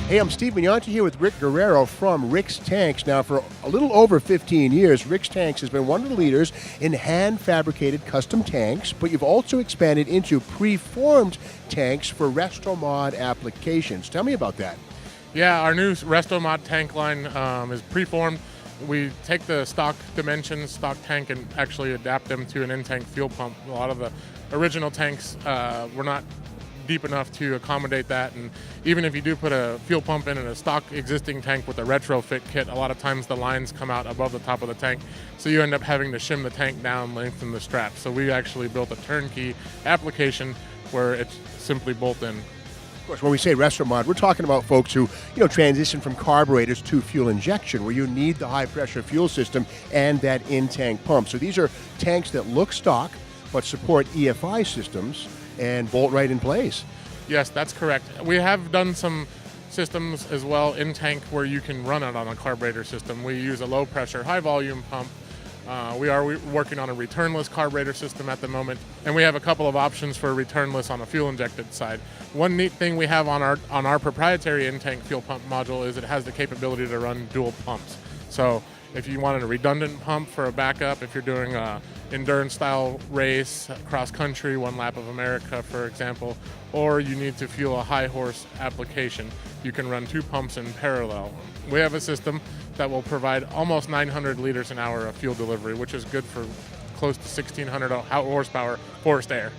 Hey, I'm Steve Mignonti here with Rick Guerrero from RicksTanks. Now, for a little over 15 years, RicksTanks has been one of the leaders in hand-fabricated custom tanks, but you've also expanded into pre-formed tanks for Restomod applications. Tell me about that. Yeah, our new Restomod tank line is preformed. We take the stock dimensions, stock tank, and actually adapt them to an in-tank fuel pump. A lot of the original tanks were not deep enough to accommodate that, and even if you do put a fuel pump in a stock existing tank with a retrofit kit, a lot of times the lines come out above the top of the tank, so you end up having to shim the tank down, lengthen the strap. So we actually built a turnkey application where it's simply bolt in. Of course, when we say Restomod, we're talking about folks who, transition from carburetors to fuel injection, where you need the high-pressure fuel system and that in-tank pump. So these are tanks that look stock, but support EFI systems and bolt right in place. Yes, that's correct. We have done some systems as well in tank where you can run it on a carburetor system. We use a low pressure, high volume pump. We are working on a returnless carburetor system at the moment, and we have a couple of options for returnless on a fuel injected side. One neat thing we have on our proprietary in-tank fuel pump module is it has the capability to run dual pumps. So if you wanted a redundant pump for a backup, if you're doing a endurance style race, cross country, one lap of America, for example, or you need to fuel a high horse application, you can run two pumps in parallel. We have a system that will provide almost 900 liters an hour of fuel delivery, which is good for close to 1,600 horsepower forced air.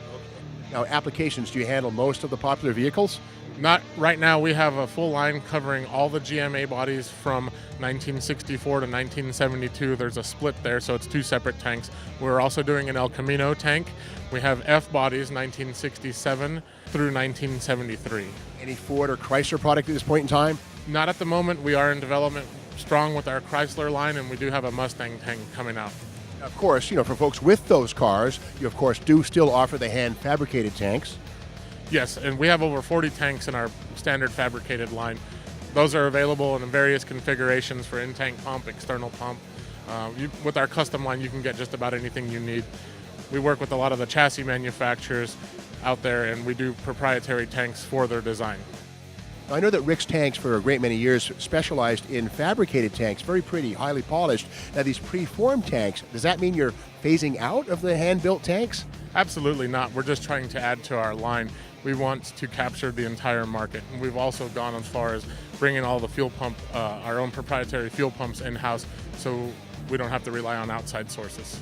Now, applications, do you handle most of the popular vehicles? Not right now. We have a full line covering all the GMA bodies from 1964 to 1972. There's a split there, so it's two separate tanks. We're also doing an El Camino tank. We have F bodies 1967 through 1973. Any Ford or Chrysler product at this point in time? Not at the moment. We are in development strong with our Chrysler line, and we do have a Mustang tank coming out. Of course, for folks with those cars, you of course do still offer the hand-fabricated tanks. Yes, and we have over 40 tanks in our standard fabricated line. Those are available in various configurations for in-tank pump, external pump. With our custom line, you can get just about anything you need. We work with a lot of the chassis manufacturers out there, and we do proprietary tanks for their design. I know that RicksTanks for a great many years specialized in fabricated tanks, very pretty, highly polished. Now these pre-formed tanks, does that mean you're phasing out of the hand-built tanks? Absolutely not. We're just trying to add to our line. We want to capture the entire market. And we've also gone as far as bringing all the fuel pump, our own proprietary fuel pumps in-house, so we don't have to rely on outside sources.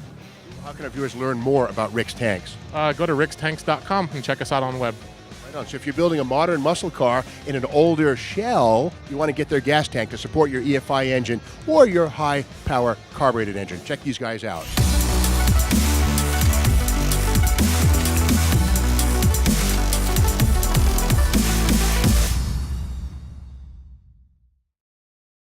How can our viewers learn more about RicksTanks? Go to rickstanks.com and check us out on the web. Right on. So if you're building a modern muscle car in an older shell, you want to get their gas tank to support your EFI engine or your high-power carbureted engine. Check these guys out.